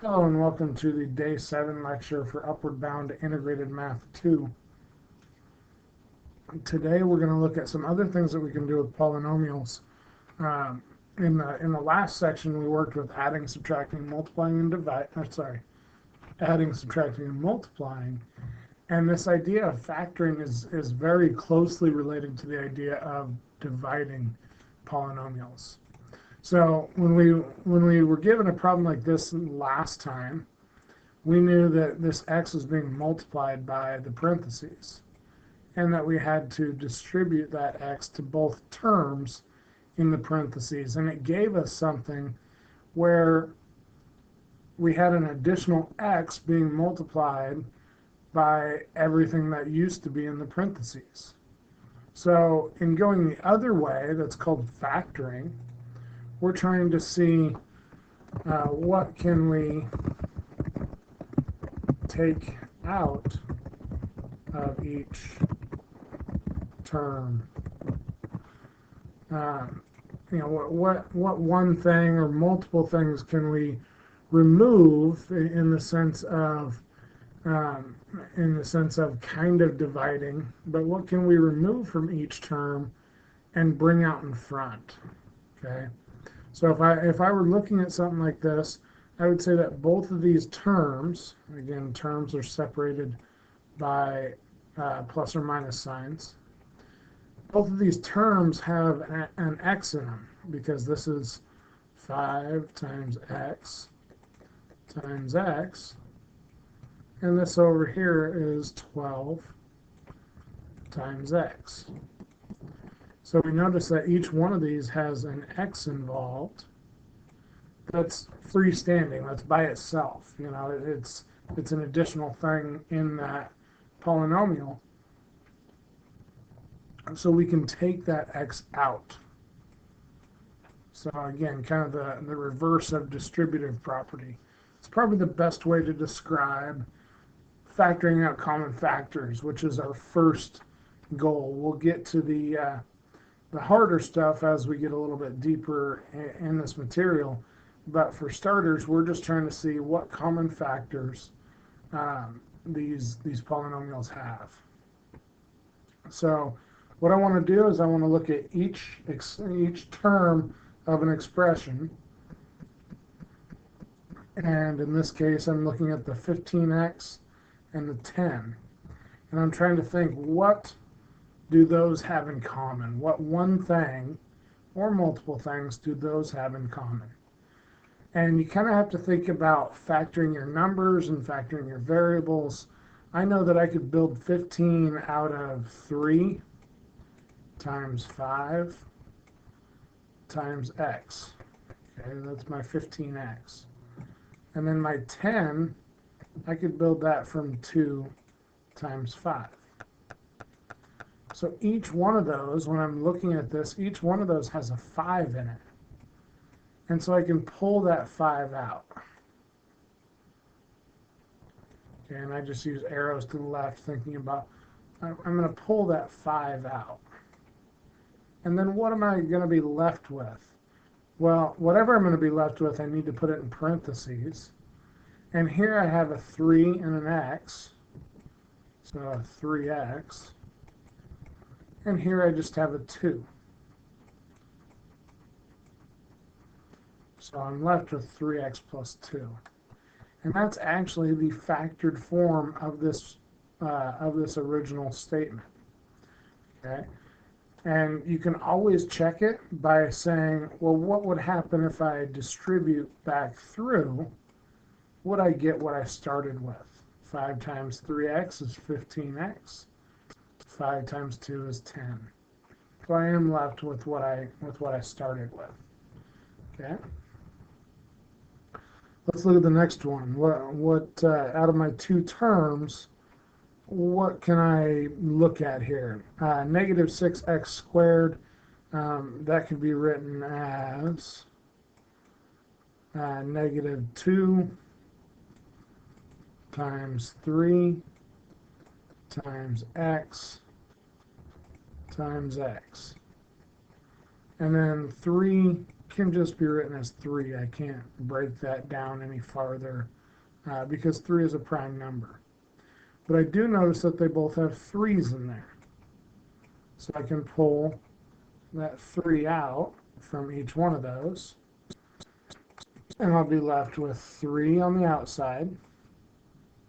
Hello and welcome to the Day 7 lecture for Upward Bound Integrated Math 2. Today we're going to look at some other things that we can do with polynomials. In the last section we worked with adding, subtracting, multiplying, and adding, subtracting, and multiplying. And this idea of factoring is very closely related to the idea of dividing polynomials. So when we were given a problem like this last time, we knew that this x was being multiplied by the parentheses and that we had to distribute that x to both terms in the parentheses. And it gave us something where we had an additional x being multiplied by everything that used to be in the parentheses. So in going the other way, that's called factoring, we're trying to see what can we take out of each term. What one thing or multiple things can we remove in the sense of kind of dividing, but what can we remove from each term and bring out in front? Okay. So if I were looking at something like this, I would say that both of these terms, again, terms are separated by plus or minus signs. Both of these terms have an x in them because this is 5 times x times x, and this over here is 12 times x. So we notice that each one of these has an x involved. That's freestanding. That's by itself. It's an additional thing in that polynomial. So we can take that x out. So again, kind of the reverse of distributive property. It's probably the best way to describe factoring out common factors, which is our first goal. We'll get to the harder stuff as we get a little bit deeper in this material. But for starters, we're just trying to see what common factors these polynomials have. So what I want to do is I want to look at each term of an expression. And in this case, I'm looking at the 15x and the 10. And I'm trying to think, what do those have in common? What one thing or multiple things do those have in common? And you kind of have to think about factoring your numbers and factoring your variables. I know that I could build 15 out of 3 times 5 times x. Okay, that's my 15x. And then my 10, I could build that from 2 times 5. So each one of those, when I'm looking at this, each one of those has a 5 in it. And so I can pull that 5 out. Okay, and I just use arrows to the left, thinking about, I'm going to pull that 5 out. And then what am I going to be left with? Well, whatever I'm going to be left with, I need to put it in parentheses. And here I have a 3 and an x, so a 3x. And here I just have a 2. So I'm left with 3x plus 2. And that's actually the factored form of this original statement. Okay? And you can always check it by saying, well, what would happen if I distribute back through? Would I get what I started with? 5 times 3x is 15x. 5 times 2 is 10. So I am left with what I started with. Okay. Let's look at the next one. What out of my two terms, what can I look at here? Negative 6x squared. That could be written as negative 2 times 3 times x times x. And then 3 can just be written as 3. I can't break that down any farther because 3 is a prime number. But I do notice that they both have 3's in there. So I can pull that 3 out from each one of those. And I'll be left with 3 on the outside.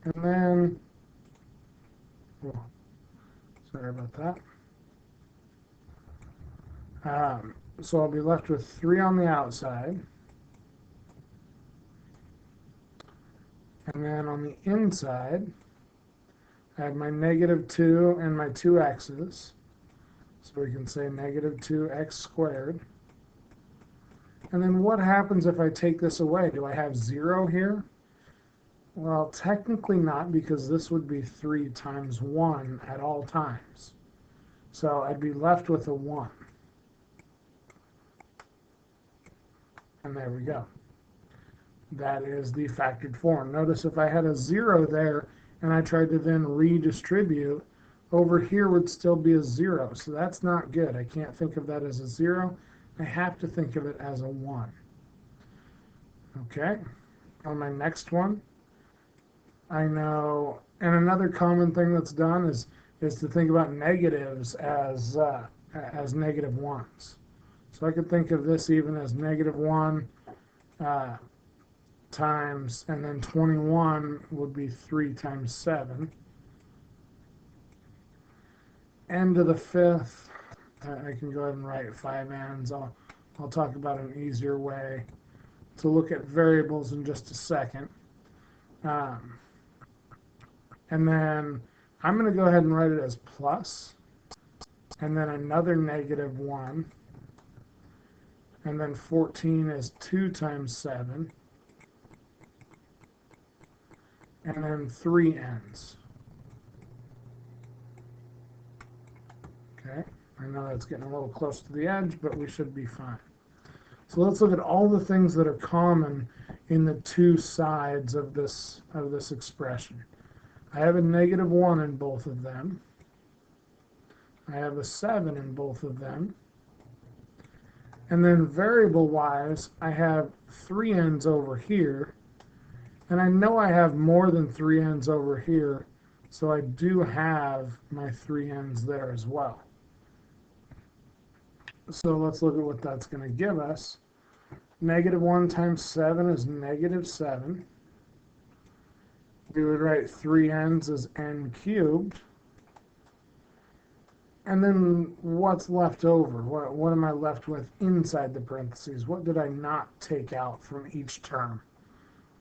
And then, oh, sorry about that. So I'll be left with 3 on the outside. And then on the inside, I have my -2 and my 2x's. So we can say -2x squared. And then what happens if I take this away? Do I have 0 here? Well, technically not, because this would be 3 times 1 at all times. So I'd be left with a 1. And there we go. That is the factored form. Notice if I had a 0 there and I tried to then redistribute, over here would still be a 0. So that's not good. I can't think of that as a 0. I have to think of it as a 1. Okay. On my next one, I know, and another common thing that's done is to think about negatives as negative 1s. So I could think of this even as -1 times, and then 21 would be 3 times 7. N to the 5th, I can go ahead and write 5 n's. I'll talk about an easier way to look at variables in just a second. And then I'm going to go ahead and write it as plus, and then another -1, and then 14 is 2 times 7, and then 3 n's. Okay, I know that's getting a little close to the edge, but we should be fine. So let's look at all the things that are common in the two sides of this expression. I have a -1 in both of them. I have a 7 in both of them. And then variable-wise, I have 3 n's over here. And I know I have more than 3 n's over here, so I do have my 3 n's there as well. So let's look at what that's going to give us. -1 times 7 is -7. We would write 3 n's as n cubed. And then what's left over? What am I left with inside the parentheses? What did I not take out from each term?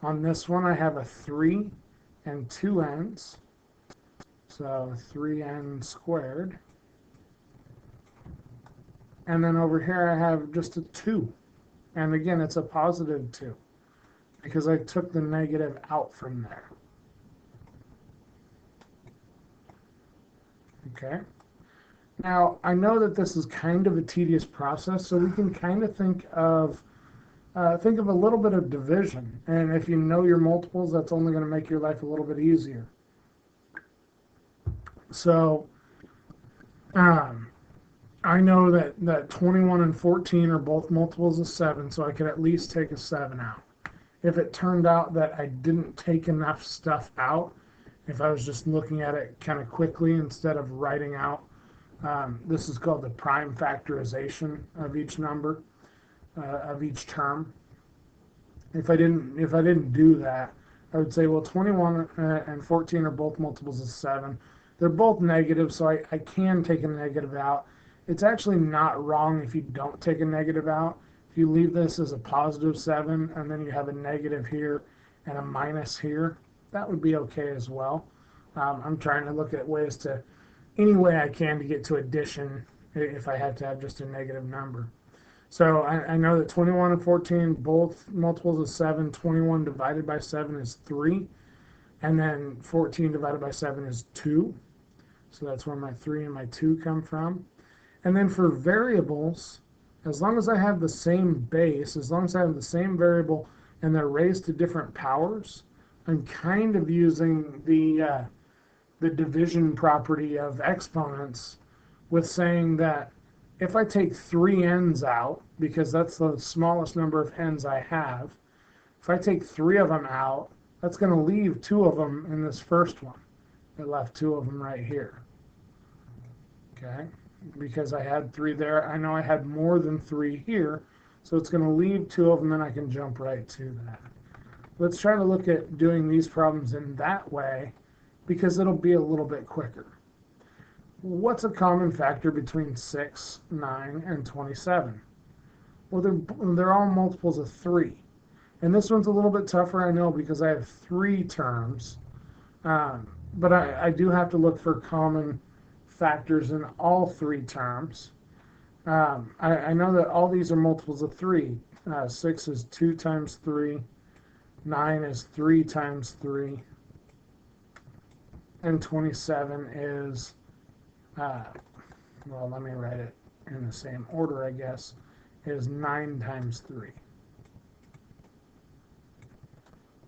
On this one, I have a 3 and 2 n's. So 3n squared. And then over here, I have just a 2. And again, it's a positive 2 because I took the negative out from there. Okay. Now, I know that this is kind of a tedious process, so we can kind of think of a little bit of division. And if you know your multiples, that's only going to make your life a little bit easier. So, I know that 21 and 14 are both multiples of 7, so I could at least take a 7 out. If it turned out that I didn't take enough stuff out, if I was just looking at it kind of quickly instead of writing out, this is called the prime factorization of each number, of each term. If I didn't do that, I would say, well, 21 and 14 are both multiples of 7. They're both negative, so I can take a negative out. It's actually not wrong if you don't take a negative out. If you leave this as a positive 7 and then you have a negative here and a minus here, that would be okay as well. I'm trying to look at ways to, any way I can to get to addition if I have to have just a negative number. So I know that 21 and 14, both multiples of 7. 21 divided by 7 is 3. And then 14 divided by 7 is 2. So that's where my 3 and my 2 come from. And then for variables, as long as I have the same base, as long as I have the same variable and they're raised to different powers, I'm kind of using the division property of exponents with saying that If I take 3 n's out, because that's the smallest number of n's I have, if I take 3 of them out, that's going to leave 2 of them in this first one. It left 2 of them right here. Okay, because I had 3 there. I know I had more than 3 here, so it's going to leave 2 of them, and I can jump right to that. Let's try to look at doing these problems in that way, because it'll be a little bit quicker. What's a common factor between 6, 9, and 27? Well, they're all multiples of 3. And this one's a little bit tougher, I know, because I have 3 terms. But I do have to look for common factors in all 3 terms. I know that all these are multiples of 3. 6 is 2 times 3. 9 is 3 times 3. And 27 is, well, let me write it in the same order, I guess, is 9 times 3.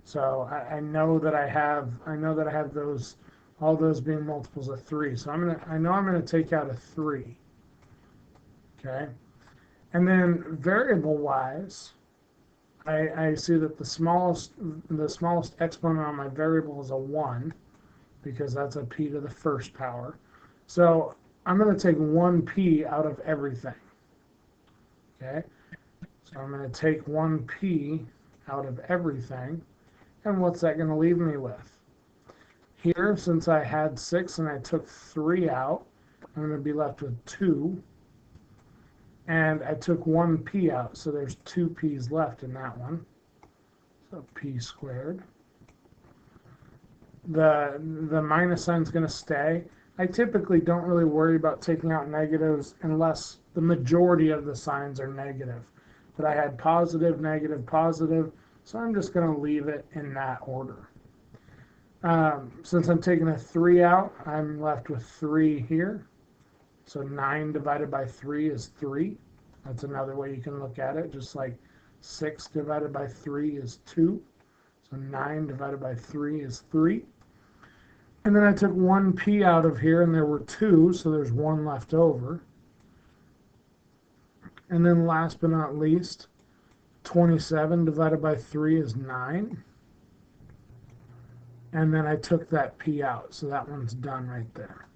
So I know that I have those, all those being multiples of 3. So I know I'm gonna take out a 3. Okay, and then variable-wise, I see that the smallest exponent on my variable is a 1, because that's a p to the first power. So I'm going to take 1p out of everything. Okay, so I'm going to take 1p out of everything. And what's that going to leave me with? Here, since I had 6 and I took 3 out, I'm going to be left with 2. And I took 1p out, so there's 2 p's left in that one. So p squared. The minus sign's going to stay. I typically don't really worry about taking out negatives unless the majority of the signs are negative. But I had positive, negative, positive, so I'm just going to leave it in that order. Since I'm taking a 3 out, I'm left with 3 here. So 9 divided by 3 is 3. That's another way you can look at it, just like 6 divided by 3 is 2. So 9 divided by 3 is 3. And then I took 1p out of here, and there were 2, so there's 1 left over. And then last but not least, 27 divided by 3 is 9. And then I took that p out, so that one's done right there.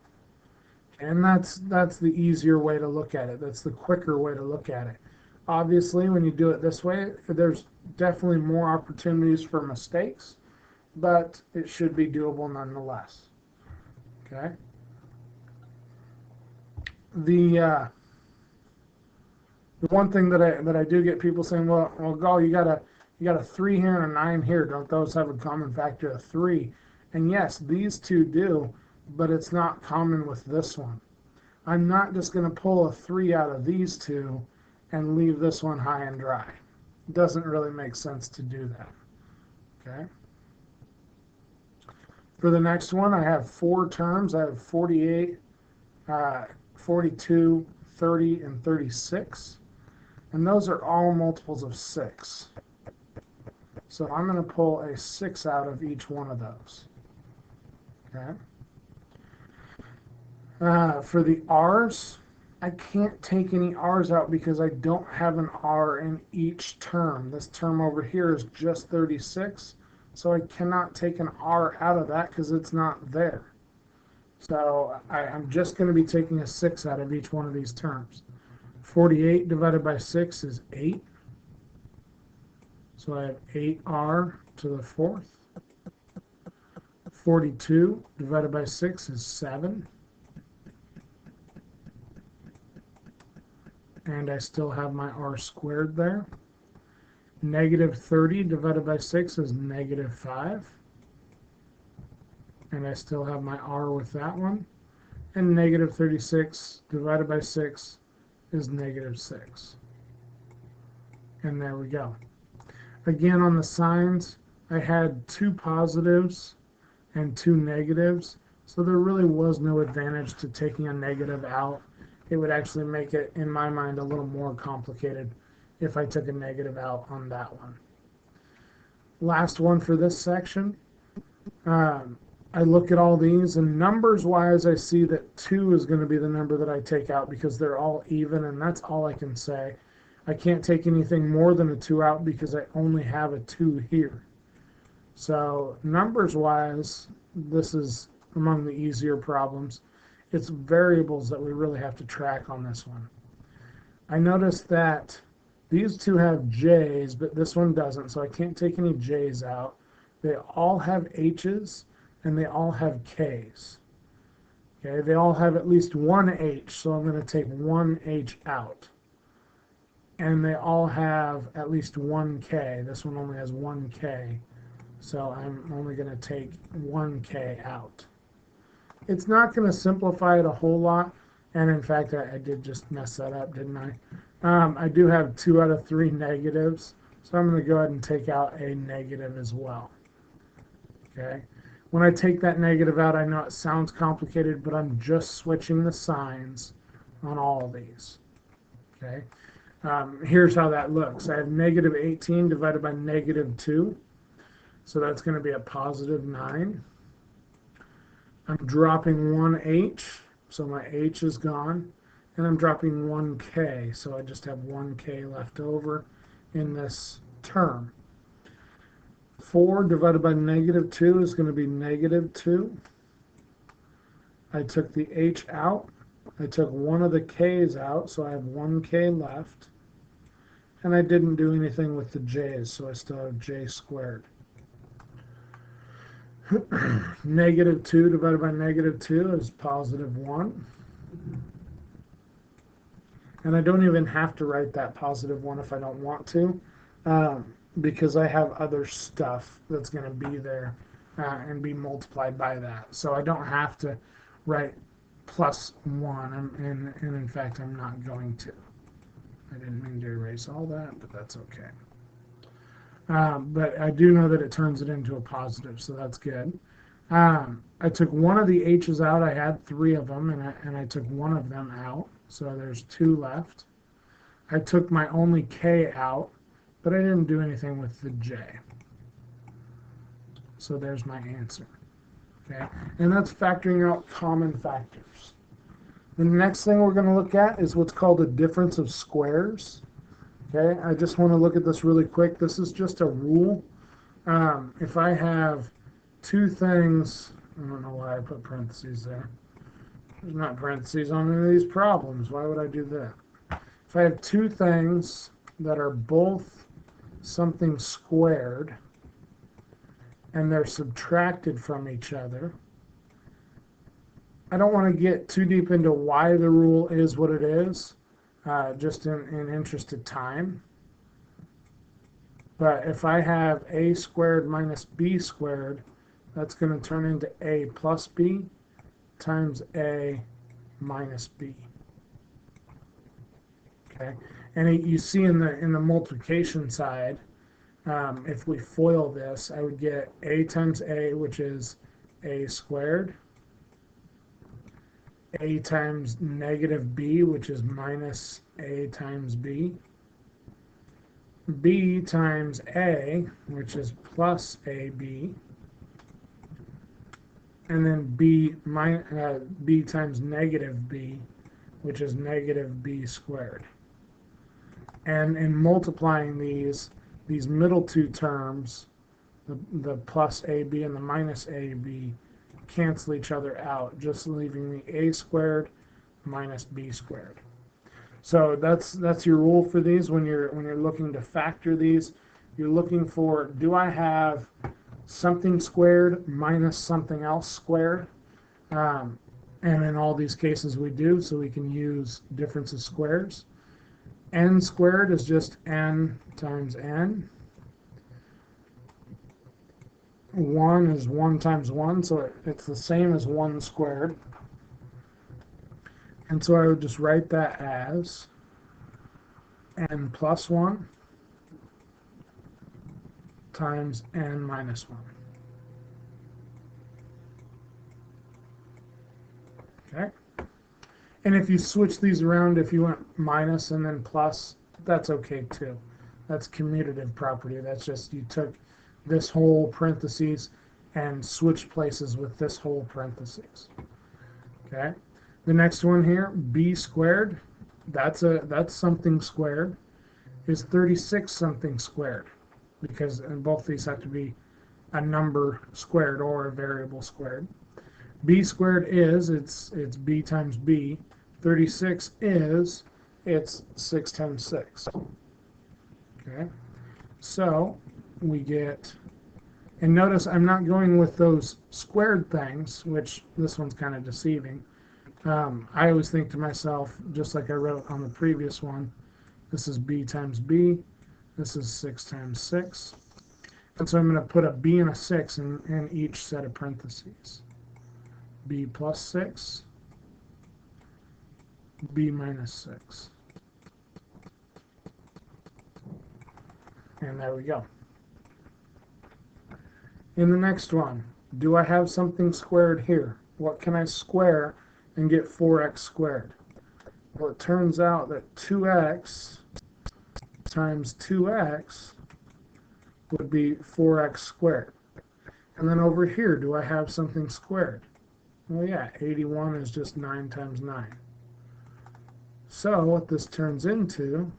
And that's the easier way to look at it. That's the quicker way to look at it. Obviously, when you do it this way, there's definitely more opportunities for mistakes, but it should be doable nonetheless. Okay. The one thing that I do get people saying, well, Gall, you got a 3 here and a 9 here. Don't those have a common factor of 3? And yes, these two do, but it's not common with this one. I'm not just going to pull a 3 out of these two and leave this one high and dry. It doesn't really make sense to do that. Okay. For the next one, I have 4 terms. I have 48, 42, 30, and 36. And those are all multiples of 6. So I'm going to pull a 6 out of each one of those. Okay. For the r's, I can't take any r's out because I don't have an r in each term. This term over here is just 36, so I cannot take an r out of that because it's not there. So I'm just going to be taking a 6 out of each one of these terms. 48 divided by 6 is 8. So I have 8r to the 4th. 42 divided by 6 is 7. And I still have my r squared there. Negative 30 divided by 6 is negative 5. And I still have my r with that one. And negative 36 divided by 6 is negative 6. And there we go. Again, on the signs, I had 2 positives and 2 negatives, so there really was no advantage to taking a negative out. It would actually make it, in my mind, a little more complicated if I took a negative out on that one. Last one for this section. I look at all these, and numbers-wise, I see that 2 is going to be the number that I take out because they're all even, and that's all I can say. I can't take anything more than a 2 out because I only have a 2 here. So numbers-wise, this is among the easier problems. It's variables that we really have to track on this one. I noticed that these two have J's, but this one doesn't, so I can't take any J's out. They all have H's, and they all have K's. Okay, they all have at least one H, so I'm going to take one H out. And they all have at least one K. This one only has one K, so I'm only going to take one K out. It's not going to simplify it a whole lot, and in fact, I did just mess that up, didn't I? I do have 2 out of 3 negatives, so I'm going to go ahead and take out a negative as well. Okay. When I take that negative out, I know it sounds complicated, but I'm just switching the signs on all of these. Okay. Here's how that looks. I have negative 18 divided by negative 2, so that's going to be a positive 9. I'm dropping one H, so my H is gone, and I'm dropping one K, so I just have one K left over in this term. 4 divided by negative 2 is going to be negative 2. I took the H out. I took one of the K's out, so I have one K left. And I didn't do anything with the J's, so I still have J squared. Negative 2 divided by negative 2 is positive 1. And I don't even have to write that positive 1 if I don't want to. Because I have other stuff that's going to be there and be multiplied by that. So I don't have to write plus 1, and in fact, I'm not going to. I didn't mean to erase all that, but that's okay. But I do know that it turns it into a positive, so that's good. I took one of the H's out. I had 3 of them, and I took one of them out, so there's 2 left. I took my only K out, but I didn't do anything with the J. So there's my answer. Okay, and that's factoring out common factors. The next thing we're going to look at is what's called a difference of squares. Okay, I just want to look at this really quick. This is just a rule. If I have 2 things, I don't know why I put parentheses there. There's not parentheses on any of these problems. Why would I do that? If I have 2 things that are both something squared and they're subtracted from each other, I don't want to get too deep into why the rule is what it is, just in interest of time. But if I have a squared minus b squared, that's going to turn into a plus b times a minus b. Okay, and you see in the multiplication side, if we FOIL this, I would get a times a, which is a squared, a times negative b, which is minus a times b, b times a, which is plus ab, and then b times negative b, which is negative b squared. And in multiplying these middle 2 terms, the plus ab and the minus ab, cancel each other out, just leaving the a squared minus b squared. So that's your rule for these. When you're looking to factor these, you're looking for, do I have something squared minus something else squared? And in all these cases we do, so we can use difference of squares. N squared is just n times n. 1 is 1 times 1, so it's the same as 1 squared. And so I would just write that as n plus 1 times n minus 1. Okay? And if you switch these around, if you went minus and then plus, that's okay too. That's commutative property. That's just you took this whole parentheses and switch places with this whole parentheses. Okay. The next one here, b squared, that's something squared, is 36 something squared, because both these have to be a number squared or a variable squared. B squared is, it's b times b. 36 is, it's 6 times 6. Okay, so we get, and notice I'm not going with those squared things, which this one's kind of deceiving. I always think to myself, just like I wrote on the previous one, this is b times b, this is 6 times 6. And so I'm going to put a b and a 6 in each set of parentheses. B plus 6, b minus 6. And there we go. In the next one, do I have something squared here? What can I square and get 4x squared? Well, it turns out that 2x times 2x would be 4x squared. And then over here, do I have something squared? Well, yeah, 81 is just 9 times 9. So what this turns into,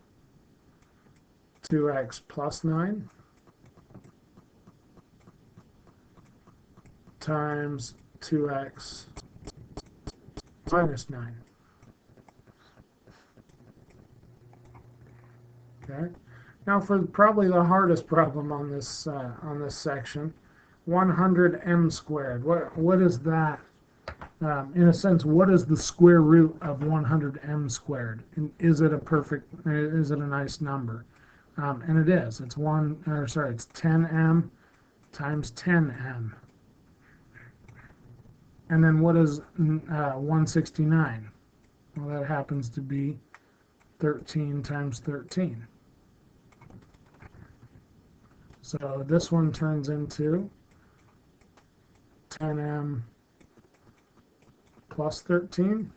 2x plus 9 times 2x minus 9. Okay. Now for probably the hardest problem on this section, 100m squared. What is that? In a sense, what is the square root of 100m squared? And is it a nice number? And it is. It's 10m times 10m. And then what is 169? Well, that happens to be 13 times 13. So this one turns into 10m plus 13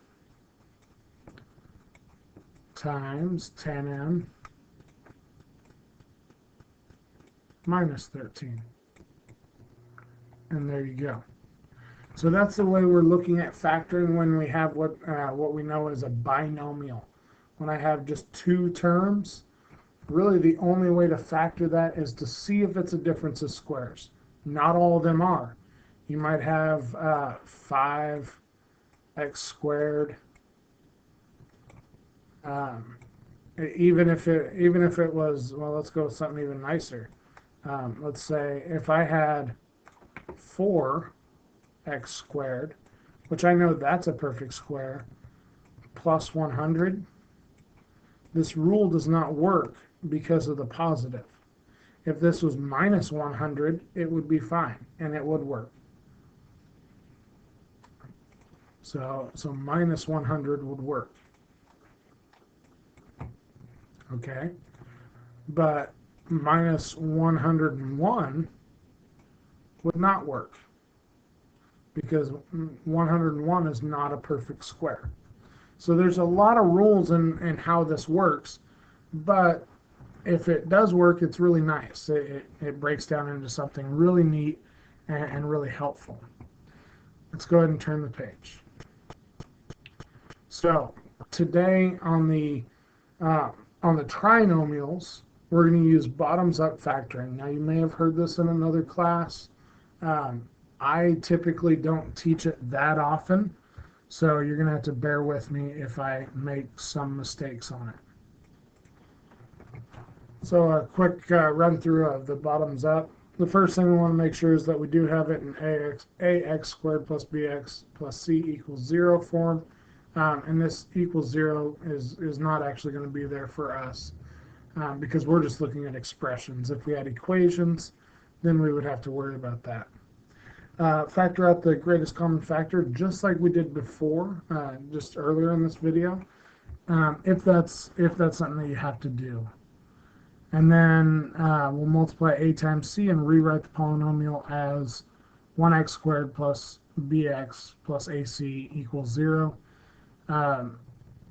times 10m minus 13. And there you go. So that's the way we're looking at factoring when we have what we know as a binomial. When I have just two terms, really the only way to factor that is to see if it's a difference of squares. Not all of them are. You might have 5x squared. Even if it was, well, let's go with something even nicer. Let's say if I had 4x squared, which I know that's a perfect square, plus 100, this rule does not work because of the positive. If this was minus 100, it would be fine, and it would work. So minus 100 would work. Okay? But minus 101 would not work, because 101 is not a perfect square. So there's a lot of rules in how this works, but if it does work, it's really nice. It breaks down into something really neat and really helpful. Let's go ahead and turn the page. So today on the trinomials, we're going to use bottoms-up factoring. Now you may have heard this in another class. I typically don't teach it that often, so you're going to have to bear with me if I make some mistakes on it. So a quick run through of the bottoms up. The first thing we want to make sure is that we do have it in ax squared plus bx plus c equals 0 form. And this equals 0 is not actually going to be there for us because we're just looking at expressions. If we had equations, then we would have to worry about that. Factor out the greatest common factor just like we did before, just earlier in this video, if that's something that you have to do. And then we'll multiply a times c and rewrite the polynomial as 1x squared plus bx plus ac equals 0. And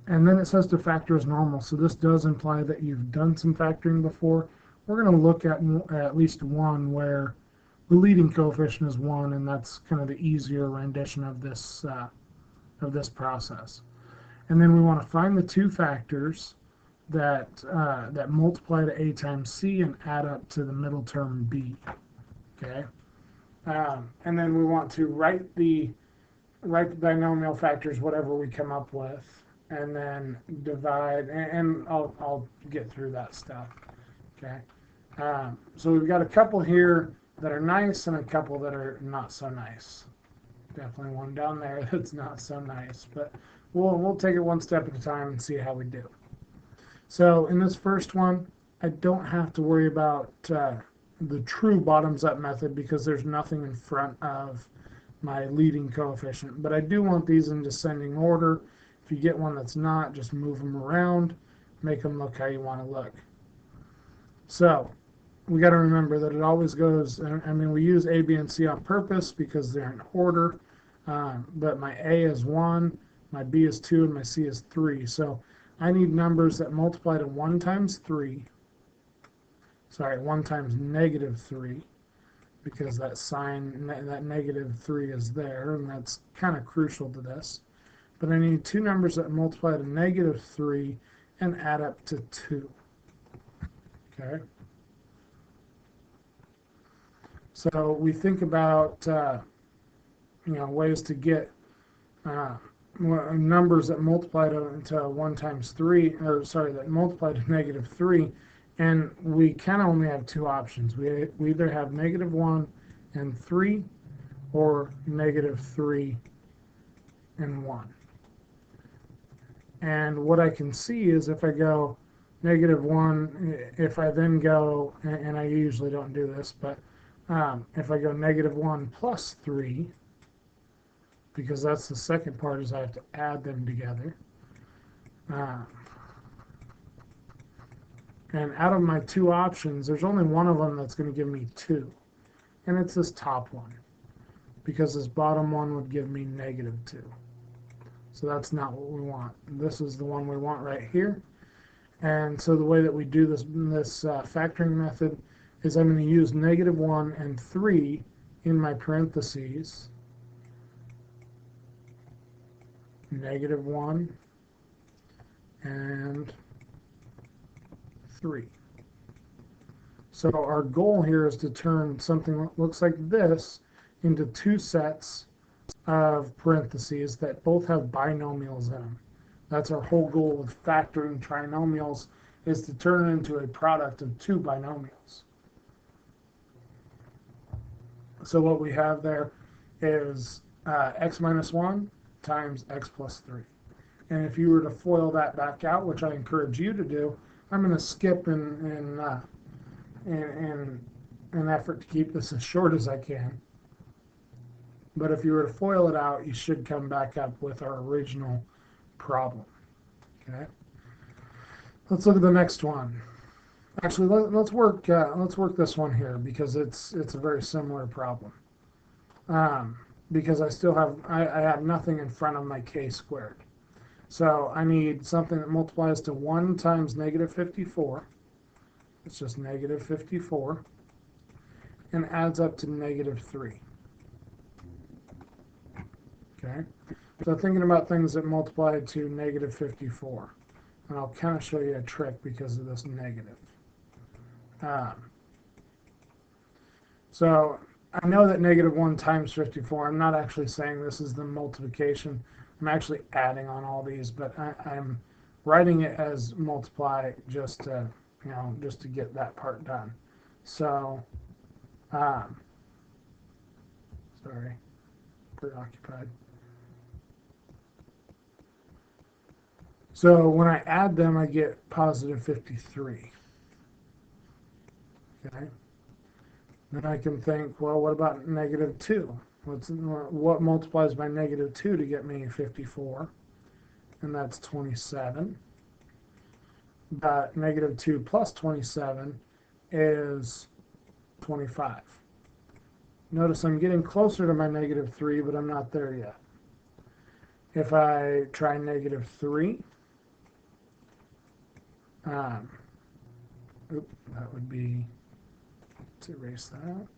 then it says to factor as normal, so this does imply that you've done some factoring before. We're going to look at least one where the leading coefficient is 1, and that's kind of the easier rendition of this process. And then we want to find the two factors that multiply to a times c and add up to the middle term b. Okay, and then we want to write the binomial factors, whatever we come up with, and then divide. And I'll get through that stuff. Okay, so we've got a couple here that are nice and a couple that are not so nice. Definitely one down there that's not so nice, but we'll take it one step at a time and see how we do. So in this first one, I don't have to worry about the true bottoms-up method because there's nothing in front of my leading coefficient. But I do want these in descending order. If you get one that's not, just move them around, make them look how you want to look. So we got to remember that it always goes, I mean, we use A, B, and C on purpose because they're in order. But my A is 1, my B is 2, and my C is 3. So I need numbers that multiply to 1 times 3. Sorry, 1 times negative 3, because that sign, that negative 3 is there, and that's kind of crucial to this. But I need two numbers that multiply to negative 3 and add up to 2. Okay? So we think about ways to get numbers that multiply to 1 times 3, or sorry, that multiply to negative 3, and we can only have two options. We either have negative 1 and 3, or negative 3 and 1. And what I can see is if I go negative 1, if I then go, and I usually don't do this, but if I go negative 1 plus 3, because that's the second part, is I have to add them together. And out of my two options, there's only one of them that's going to give me 2. And it's this top one, because this bottom one would give me negative 2. So that's not what we want. This is the one we want right here. And so the way that we do this factoring method is I'm going to use negative 1 and 3 in my parentheses. Negative 1 and 3. So our goal here is to turn something that looks like this into two sets of parentheses that both have binomials in them. That's our whole goal with factoring trinomials, is to turn it into a product of two binomials. So what we have there is x minus 1 times x plus 3. And if you were to FOIL that back out, which I encourage you to do, I'm going to skip in an effort to keep this as short as I can. But if you were to FOIL it out, you should come back up with our original problem. Okay. Let's look at the next one. Actually, let's work this one here because it's a very similar problem. Because I have nothing in front of my k squared. So I need something that multiplies to 1 times negative 54. It's just negative 54. And adds up to negative 3. Okay? So thinking about things that multiply to negative 54. And I'll kind of show you a trick because of this negative. So I know that negative 1 times 54, I'm not actually saying this is the multiplication. I'm actually adding on all these, but I'm writing it as multiply just to get that part done. So, sorry, preoccupied. So when I add them, I get positive 53. Okay. Then I can think, well, what about negative 2? What multiplies by negative 2 to get me 54? And that's 27. But negative 2 plus 27 is 25. Notice I'm getting closer to my negative 3, but I'm not there yet. If I try negative 3, that would be, let's erase that.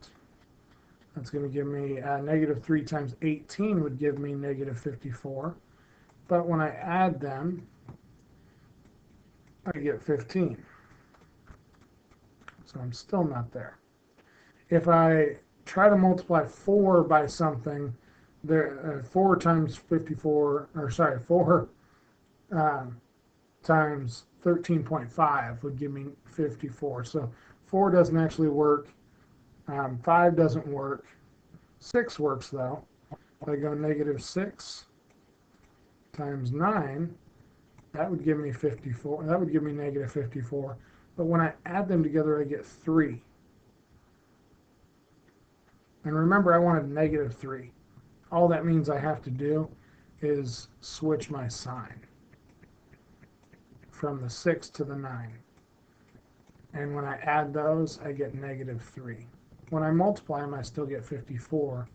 That's going to give me negative 3 times 18 would give me negative 54. But when I add them, I get 15. So I'm still not there. If I try to multiply 4 by something, 4 times 54, or sorry, 4 times 13.5 would give me 54. So 4 doesn't actually work. 5 doesn't work. 6 works though. If I go negative 6 times 9, that would give me 54. That would give me negative 54. But when I add them together, I get 3. And remember, I wanted negative 3. All that means I have to do is switch my sign from the 6 to the 9. And when I add those, I get negative 3. When I multiply them, I still get 54.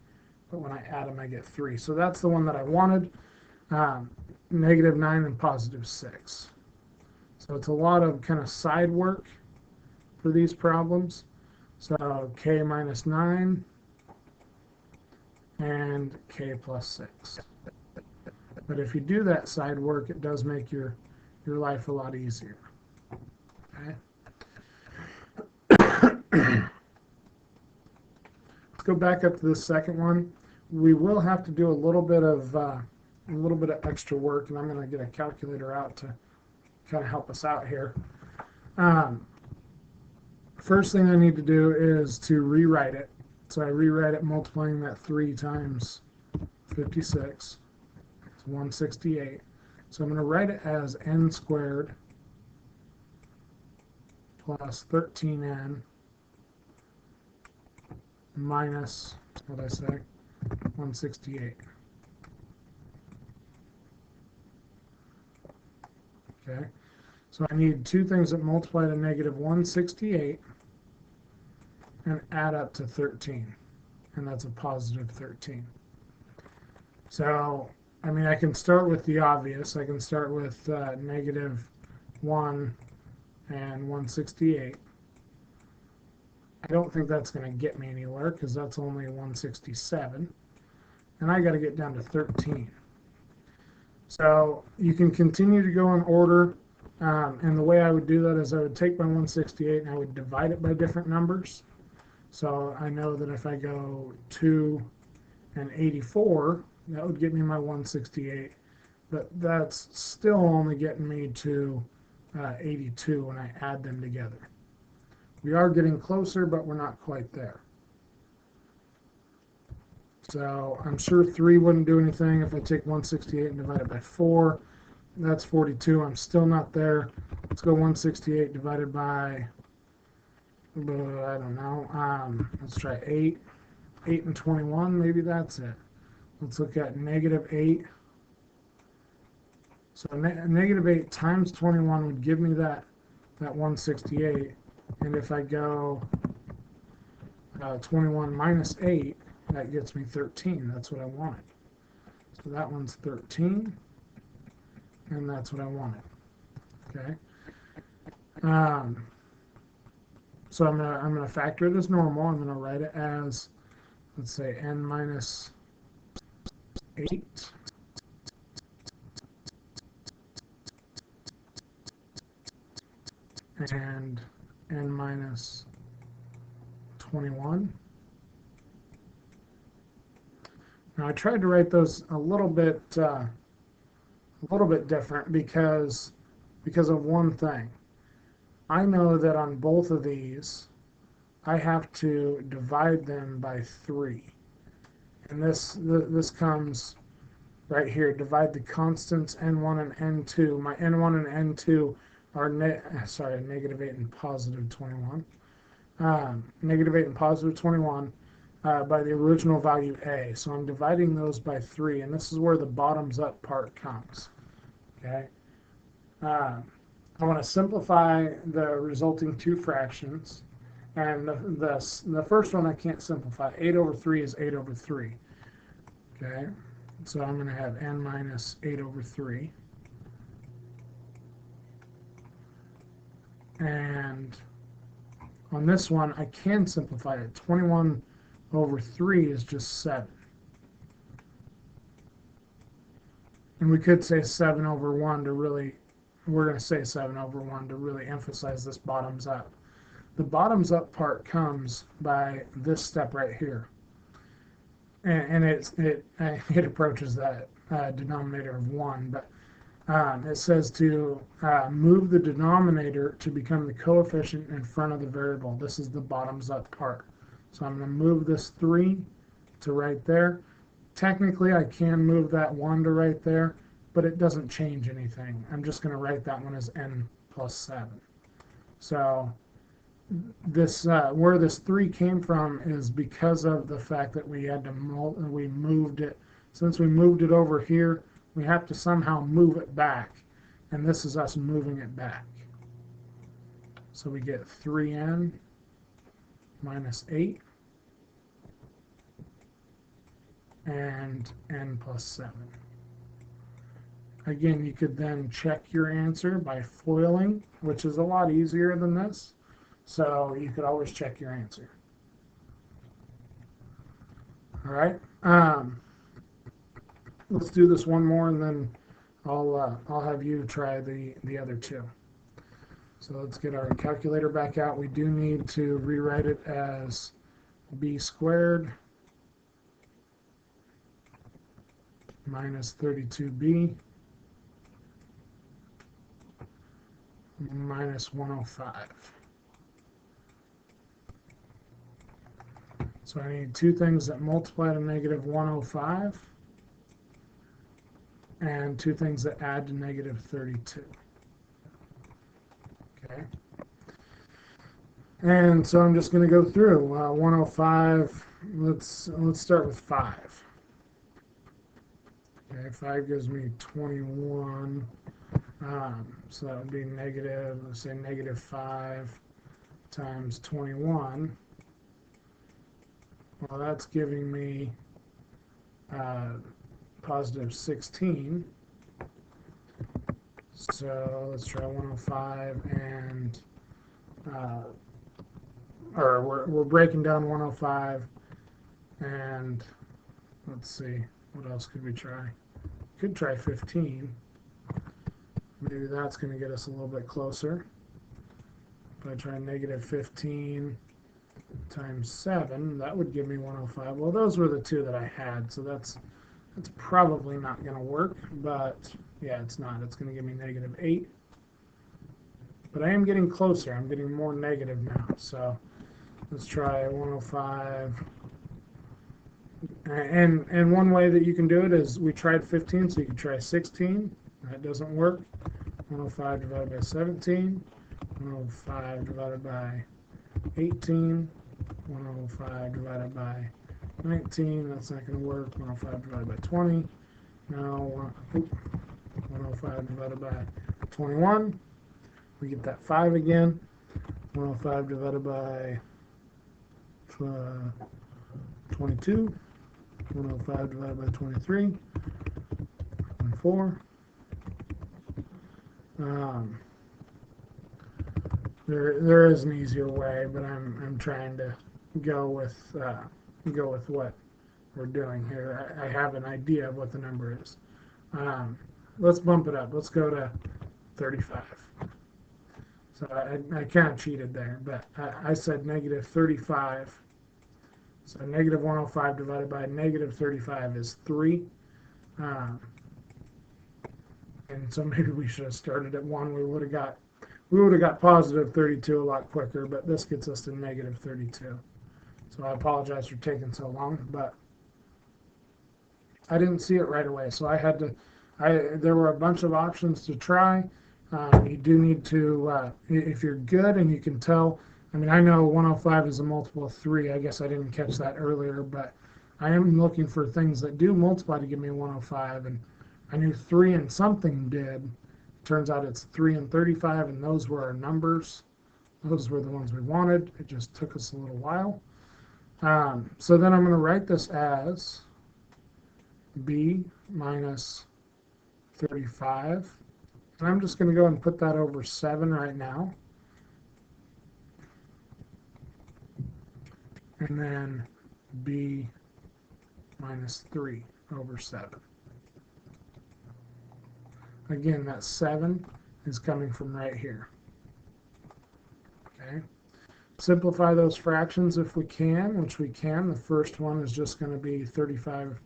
But when I add them, I get 3. So that's the one that I wanted, negative 9 and positive 6. So it's a lot of kind of side work for these problems. So k minus 9 and k plus 6. But if you do that side work, it does make your life a lot easier. Okay. Let's go back up to the second one. We will have to do a little bit of extra work, and I'm going to get a calculator out to kind of help us out here. First thing I need to do is to rewrite it. So I rewrite it multiplying that 3 times 56. It's 168. So I'm going to write it as n squared plus 13n minus, what did I say, 168. Okay, so I need two things that multiply to negative 168 and add up to 13, and that's a positive 13. So, I mean, I can start with the obvious. I can start with negative 1 and 168. I don't think that's going to get me anywhere because that's only 167. And I got to get down to 13. So you can continue to go in order. And the way I would do that is I would take my 168 and I would divide it by different numbers. So I know that if I go 2 and 84, that would get me my 168. But that's still only getting me to 82 when I add them together. We are getting closer, but we're not quite there. So I'm sure 3 wouldn't do anything. If I take 168 and divide it by 4, that's 42. I'm still not there. Let's go 168 divided by, I don't know. Let's try 8. 8 and 21, maybe that's it. Let's look at negative 8. So negative 8 times 21 would give me that 168. And if I go 21 minus 8, that gets me 13. That's what I wanted. So that one's 13, and that's what I wanted. Okay. So I'm gonna factor it as normal. I'm gonna write it as, let's say, n minus 8 and n minus 21. Now I tried to write those a little bit different because of one thing. I know that on both of these I have to divide them by 3, and this comes right here. Divide the constants n1 and n2. My n1 and n2 are negative 8 and positive 21. Negative 8 and positive 21 by the original value a. So I'm dividing those by 3, and this is where the bottoms up part comes. Okay. I want to simplify the resulting two fractions, and the first one I can't simplify. 8 over 3 is 8 over 3. Okay. So I'm going to have n minus 8 over 3. And on this one, I can simplify it. 21 over 3 is just 7. And we could say 7 over 1 to really, we're going to say 7 over 1 to really emphasize this bottoms up. The bottoms up part comes by this step right here. And it approaches that denominator of 1, but it says to move the denominator to become the coefficient in front of the variable. This is the bottoms up part. So I'm going to move this 3 to right there. Technically, I can move that 1 to right there, but it doesn't change anything. I'm just going to write that one as n plus 7. So this where this 3 came from is because of the fact that we had to we moved it. Since we moved it over here, we have to somehow move it back, and this is us moving it back. So we get 3n minus 8 and n plus 7. Again, you could then check your answer by foiling, which is a lot easier than this. So you could always check your answer. All right. Let's do this one more, and then I'll have you try the other two. So let's get our calculator back out. We do need to rewrite it as b squared minus 32b minus 105. So I need two things that multiply to negative 105 and two things that add to negative 32. Okay. And so I'm just going to go through 105. Let's start with 5. Okay, 5 gives me 21. So that would be negative, let's say negative 5 times 21. Well, that's giving me positive 16. So let's try 105 and, or we're breaking down 105, and let's see, what else could we try? Could try 15. Maybe that's going to get us a little bit closer. If I try negative 15 times 7, that would give me 105. Well, those were the two that I had, so that's probably not going to work, but yeah, it's not. It's going to give me negative 8. But I am getting closer. I'm getting more negative now. So let's try 105. And one way that you can do it is we tried 15, so you can try 16. That doesn't work. 105 divided by 17. 105 divided by 18. 105 divided by 19. That's not going to work. 105 divided by 20. Now 105 divided by 21. We get that 5 again. 105 divided by 22. 105 divided by 23. 24. There is an easier way, but I'm trying to go with what we're doing here. I have an idea of what the number is. Let's bump it up. Let's go to 35. So I kind of cheated there, but I said negative 35. So negative 105 divided by negative 35 is 3. And so maybe we should have started at 1. We would have got positive 32 a lot quicker, but this gets us to negative 32. So I apologize for taking so long, but I didn't see it right away. So I had to, there were a bunch of options to try. You do need to, if you're good and you can tell, I mean, I know 105 is a multiple of 3. I guess I didn't catch that earlier, but I am looking for things that do multiply to give me 105, and I knew 3 and something did. Turns out it's 3 and 35, and those were our numbers. Those were the ones we wanted. It just took us a little while. So then I'm going to write this as b minus 35. And I'm just going to go and put that over 7 right now. And then b minus 3 over 7. Again, that 7 is coming from right here. Okay. Simplify those fractions if we can, which we can. The first one is just going to be 35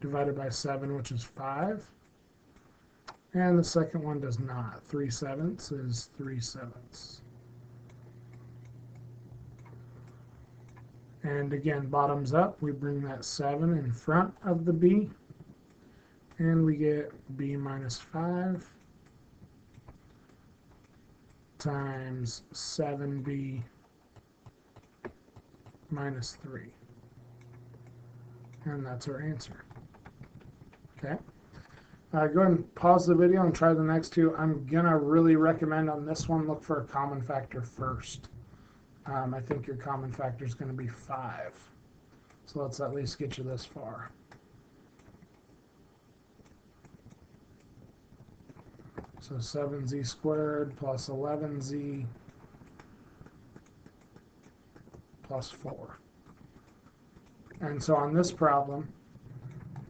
divided by 7, which is 5. And the second one does not. 3/7 is 3/7. And again, bottoms up, we bring that 7 in front of the b, and we get b minus 5 times 7b minus 3. And that's our answer. Okay. Go ahead and pause the video and try the next two. I'm going to really recommend on this one, look for a common factor first. I think your common factor is going to be 5. So let's at least get you this far. So 7z squared plus 11z plus 4. And so on this problem,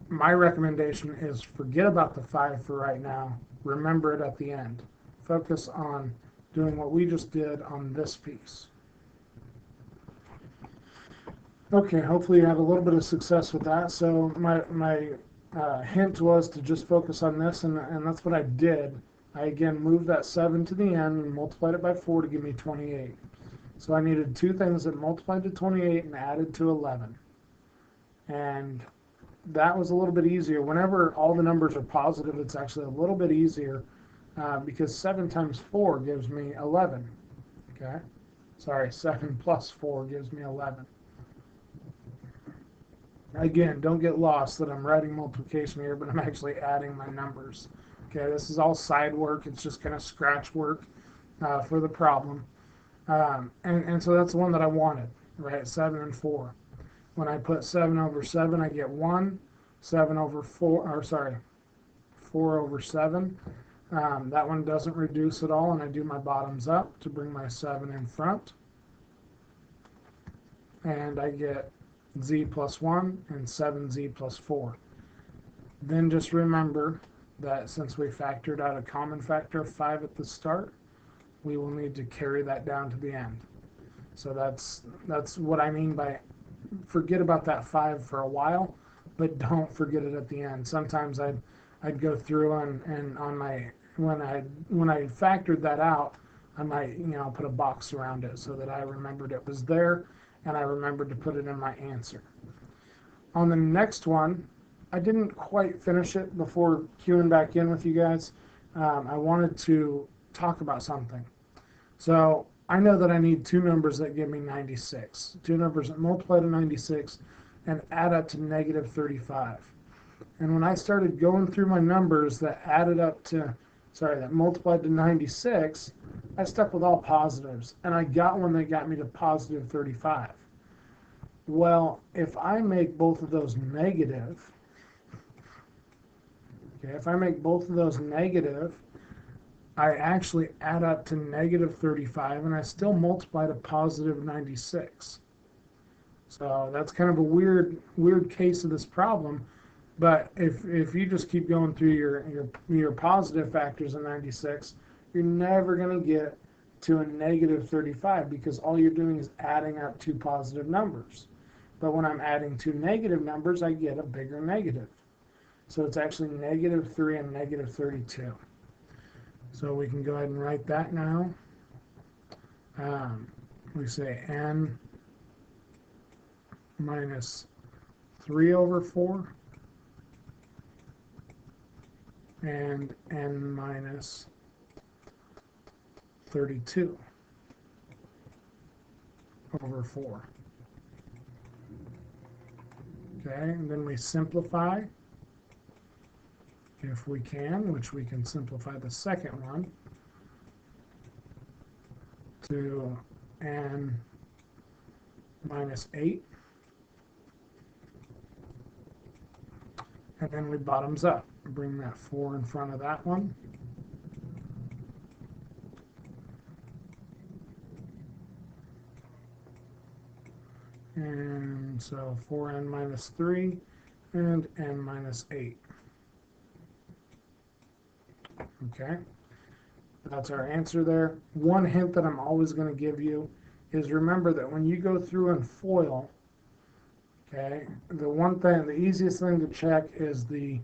my recommendation is forget about the 5 for right now. Remember it at the end. Focus on doing what we just did on this piece. Okay, hopefully you have a little bit of success with that. So my hint was to just focus on this, and that's what I did. I again moved that 7 to the end and multiplied it by 4 to give me 28. So I needed two things that multiplied to 28 and added to 11. And that was a little bit easier. Whenever all the numbers are positive, it's actually a little bit easier because 7 times 4 gives me 11. Okay? Sorry, 7 plus 4 gives me 11. Again, don't get lost that I'm writing multiplication here, but I'm actually adding my numbers. Okay, this is all side work. It's just kind of scratch work for the problem. And so that's the one that I wanted, right? 7 and 4. When I put 7 over 7, I get 1. 7 over 4, or sorry, 4 over 7. That one doesn't reduce at all, and I do my bottoms up to bring my 7 in front. And I get z plus 1 and 7z plus 4. Then just remember that since we factored out a common factor of 5 at the start, we will need to carry that down to the end. So that's what I mean by forget about that 5 for a while, but don't forget it at the end. Sometimes I'd go through and on my when I factored that out, I might put a box around it so that I remembered it was there and I remembered to put it in my answer. On the next one, I didn't quite finish it before queuing back in with you guys. I wanted to talk about something. So I know that I need two numbers that give me 96. Two numbers that multiply to 96 and add up to negative 35. And when I started going through my numbers that added up to, that multiplied to 96, I stuck with all positives. And I got one that got me to positive 35. Well, if I make both of those negative, if I make both of those negative, I actually add up to negative 35, and I still multiply to positive 96. So that's kind of a weird case of this problem. But if you just keep going through your positive factors of 96, you're never going to get to a negative 35 because all you're doing is adding up two positive numbers. But when I'm adding two negative numbers, I get a bigger negative. So it's actually negative 3 and negative 32. So we can go ahead and write that now. We say n minus 3 over 4 and n minus 32 over 4. Okay, and then we simplify if we can, which we can simplify the second one to n minus 8. And then we bottoms up. Bring that 4 in front of that one. And And so 4n minus 3 and n minus 8. Okay, that's our answer there. One hint that I'm always going to give you is remember that when you go through and FOIL, okay, the easiest thing to check is the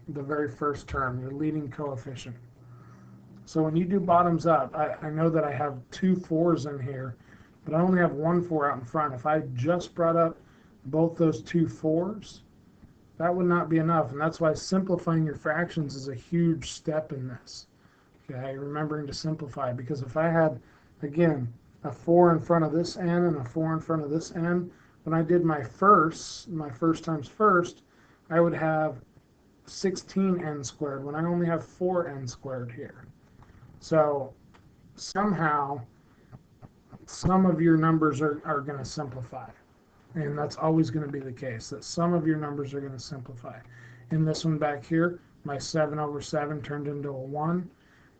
very first term, your leading coefficient. So when you do bottoms up, I know that I have 2 4s in here, but I only have 1 4 out in front. If I just brought up both those 2 4s, that would not be enough, and that's why simplifying your fractions is a huge step in this. Okay, remembering to simplify, because if I had, again, a 4 in front of this n and a 4 in front of this n, when I did my first times first, I would have 16n squared when I only have 4n squared here. So somehow, some of your numbers are going to simplify. And that's always going to be the case, that some of your numbers are going to simplify. In this one back here, my 7 over 7 turned into a 1.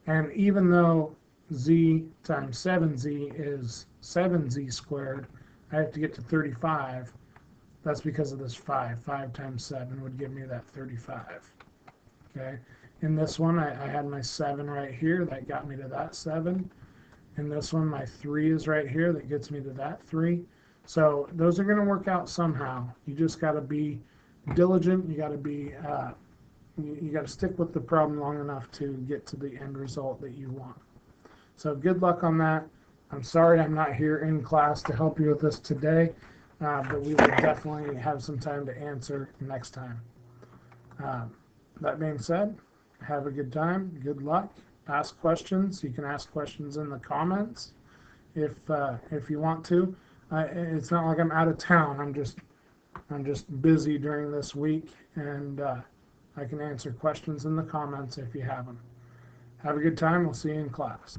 And even though z times 7z is 7z squared, I have to get to 35. That's because of this 5. 5 times 7 would give me that 35. Okay. In this one, I had my 7 right here. That got me to that 7. In this one, my 3 is right here. That gets me to that 3. So those are going to work out somehow. You just got to be diligent. You got to be you got to stick with the problem long enough to get to the end result that you want. So good luck on that. I'm sorry I'm not here in class to help you with this today, but we will definitely have some time to answer next time. That being said, have a good time. Good luck. Ask questions. You can ask questions in the comments if you want to. It's not like I'm out of town. I'm just busy during this week, and I can answer questions in the comments if you have them. Have a good time. We'll see you in class.